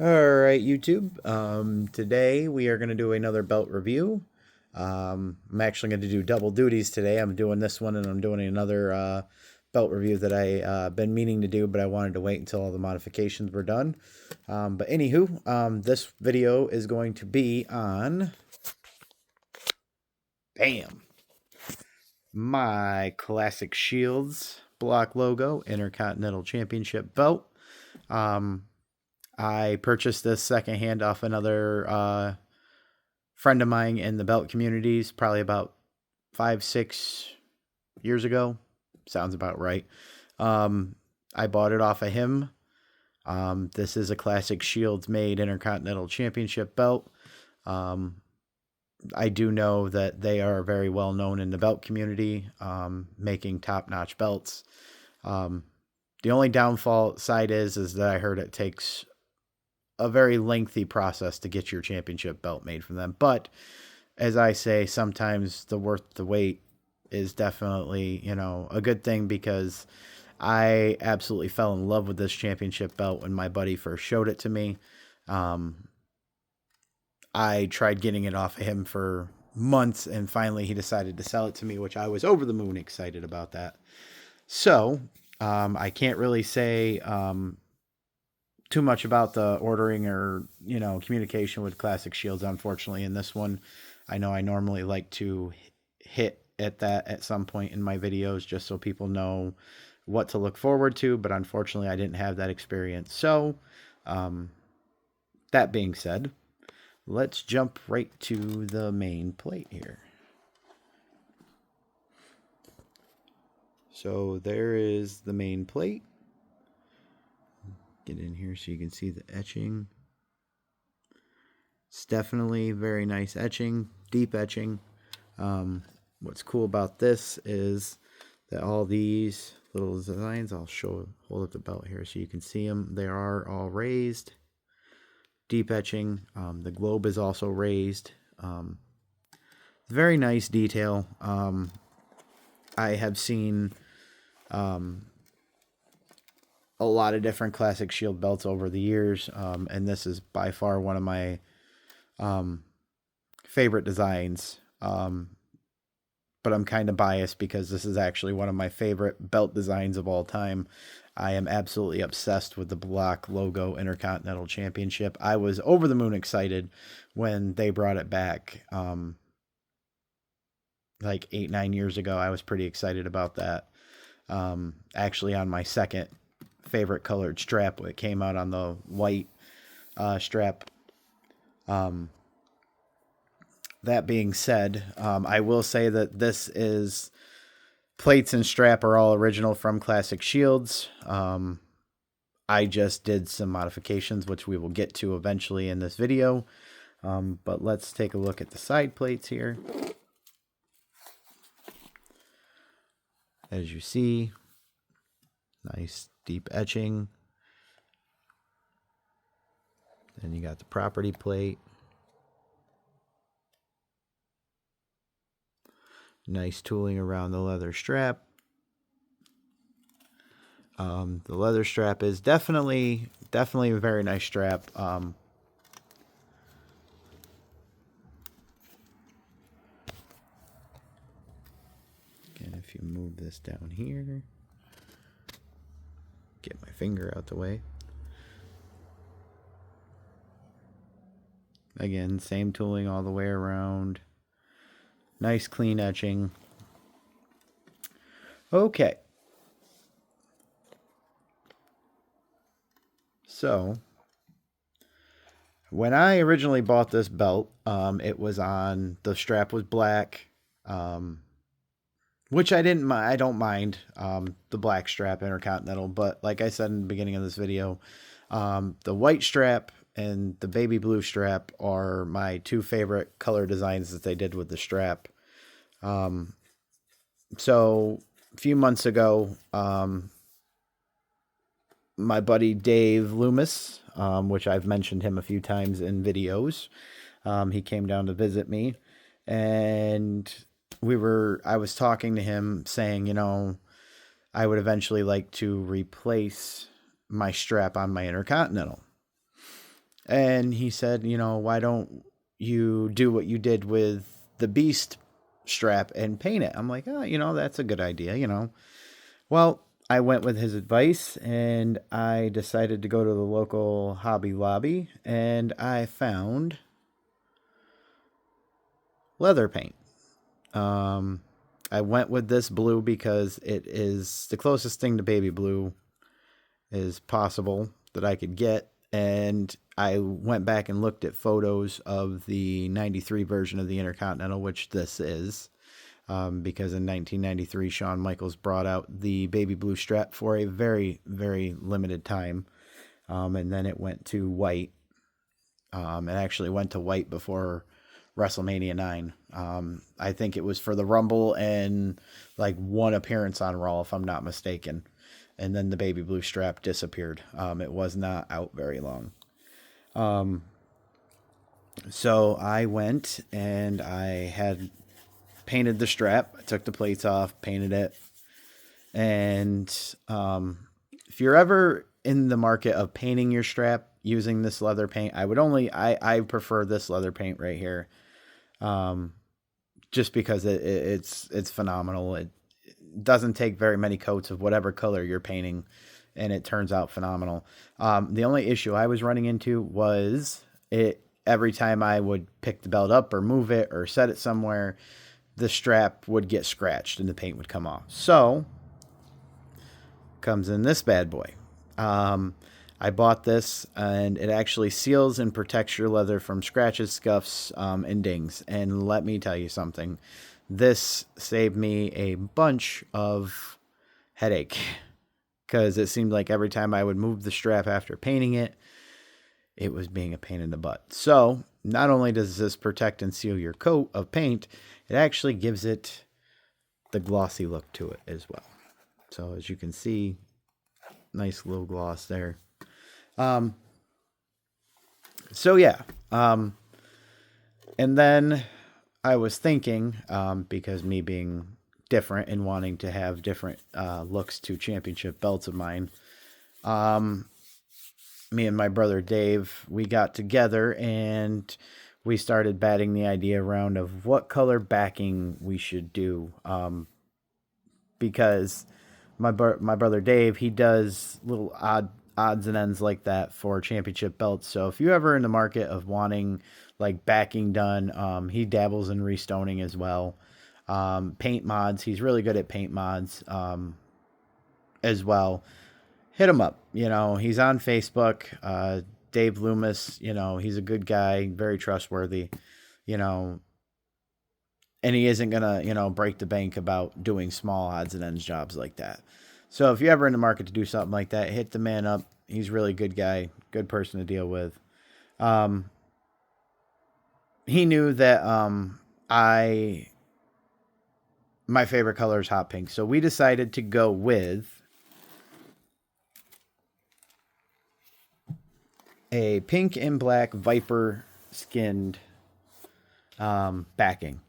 All right, YouTube. Today we are going to do another belt review. I'm actually going to do double duties today. I'm doing this one and I'm doing another belt review that I been meaning to do, but I wanted to wait until all the modifications were done. But anywho, this video is going to be on, bam, my Classic Shields block logo Intercontinental Championship belt. Um, I purchased this secondhand off another friend of mine in the belt communities, probably about 5, 6 years ago. Sounds about right. I bought it off of him. This is a Classic Shields made Intercontinental Championship belt. I do know that they are very well known in the belt community, making top notch belts. The only downfall side is that I heard it takes a very lengthy process to get your championship belt made from them. But as I say, sometimes the worth the wait is definitely, a good thing, because I absolutely fell in love with this championship belt when my buddy first showed it to me. I tried getting it off of him for months, and finally he decided to sell it to me, which I was over the moon excited about that. So I can't really say too much about the ordering or communication with Classic Shields, unfortunately. In this one, I know I normally like to hit at that at some point in my videos, just so people know what to look forward to, but unfortunately I didn't have that experience. So that being said, let's jump right to the main plate here. So there is the main plate. Get in here so you can see the etching. It's definitely very nice etching, deep etching. What's cool about this is that all these little designs, I'll hold up the belt here so you can see them. They are all raised, deep etching. The globe is also raised. Very nice detail. I have seen a lot of different Classic Shield belts over the years, and this is by far one of my favorite designs. But I'm kind of biased because this is actually one of my favorite belt designs of all time. I am absolutely obsessed with the block logo Intercontinental Championship. I was over the moon excited when they brought it back. Like 8, 9 years ago, I was pretty excited about that. Actually, on my second favorite colored strap, it came out on the white strap. That being said, I will say that this is plates and strap are all original from Classic Shields. I just did some modifications, which we will get to eventually in this video. But let's take a look at the side plates here. As you see, nice deep etching. Then you got the property plate. Nice tooling around the leather strap. The leather strap is definitely a very nice strap. Again, if you move this down here, get my finger out the way. Again, same tooling all the way around. Nice clean etching. Okay. So, when I originally bought this belt, it was on, the strap was black, which I don't mind the black strap Intercontinental, but like I said in the beginning of this video, the white strap and the baby blue strap are my two favorite color designs that they did with the strap. So a few months ago, my buddy Dave Loomis, which I've mentioned him a few times in videos, he came down to visit me, and I was talking to him saying, I would eventually like to replace my strap on my Intercontinental. And he said, why don't you do what you did with the Beast strap and paint it? I'm like, oh, that's a good idea. Well, I went with his advice and I decided to go to the local Hobby Lobby and I found leather paint. Um, I went with this blue because it is the closest thing to baby blue is possible that I could get. And I went back and looked at photos of the 93 version of the Intercontinental, which this is. Because in 1993, Shawn Michaels brought out the baby blue strap for a very, very limited time. And then it went to white. It actually went to white before WrestleMania 9. I think it was for the Rumble and like one appearance on Raw, if I'm not mistaken. And then the baby blue strap disappeared. It was not out very long. So I went and I had painted the strap. I took the plates off, painted it. And if you're ever in the market of painting your strap using this leather paint, I prefer this leather paint right here. Just because it's phenomenal. It doesn't take very many coats of whatever color you're painting, and it turns out phenomenal. The only issue I was running into was it every time I would pick the belt up or move it or set it somewhere, the strap would get scratched and the paint would come off. So comes in this bad boy. I bought this, and it actually seals and protects your leather from scratches, scuffs, and dings. And let me tell you something. This saved me a bunch of headache because it seemed like every time I would move the strap after painting it, it was being a pain in the butt. So not only does this protect and seal your coat of paint, it actually gives it the glossy look to it as well. So as you can see, nice little gloss there. So yeah. And then I was thinking, because me being different and wanting to have different looks to championship belts of mine, me and my brother Dave, we got together and we started batting the idea around of what color backing we should do. Because my brother Dave, he does little odds and ends like that for championship belts. So if you're ever in the market of wanting like backing done, he dabbles in restoning as well. Paint mods, he's really good at paint mods as well. Hit him up. He's on Facebook. Dave Loomis, he's a good guy, very trustworthy. You know, and he isn't gonna break the bank about doing small odds and ends jobs like that. So if you're ever in the market to do something like that, hit the man up. He's a really good guy, good person to deal with. um he knew that I my favorite color is hot pink, so we decided to go with a pink and black viper skinned backing.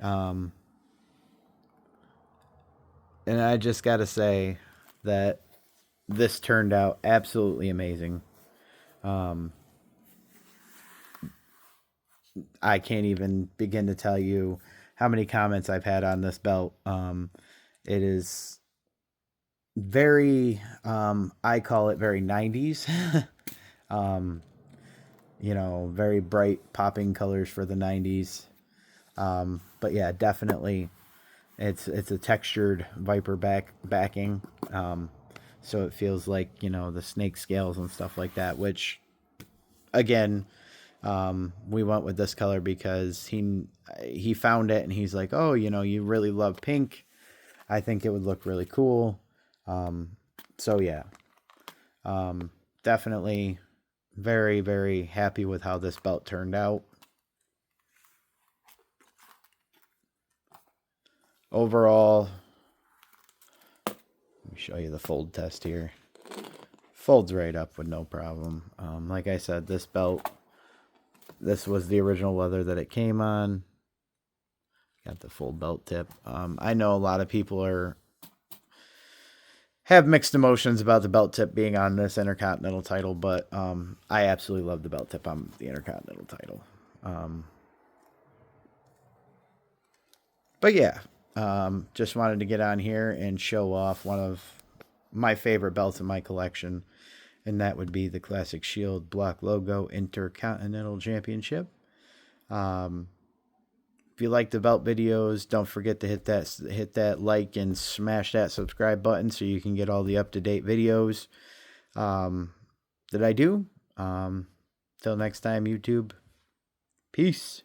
um and I just gotta say that this turned out absolutely amazing. Um, I can't even begin to tell you how many comments I've had on this belt. It is very, I call it very 90s. um, very bright popping colors for the 90s. But yeah, definitely it's a textured viper backing. So it feels like, the snake scales and stuff like that, which again, we went with this color because he found it and he's like, oh, you really love pink. I think it would look really cool. So yeah, definitely very, very happy with how this belt turned out. Overall, let me show you the fold test here. Folds right up with no problem. Like I said, this belt, this was the original leather that it came on. Got the full belt tip. I know a lot of people have mixed emotions about the belt tip being on this Intercontinental title, but I absolutely love the belt tip on the Intercontinental title. But yeah, just wanted to get on here and show off one of my favorite belts in my collection, and that would be the Classic Shield Block Logo Intercontinental Championship. If you like the belt videos, don't forget to hit that like and smash that subscribe button so you can get all the up-to-date videos that I do. Till next time, YouTube. Peace.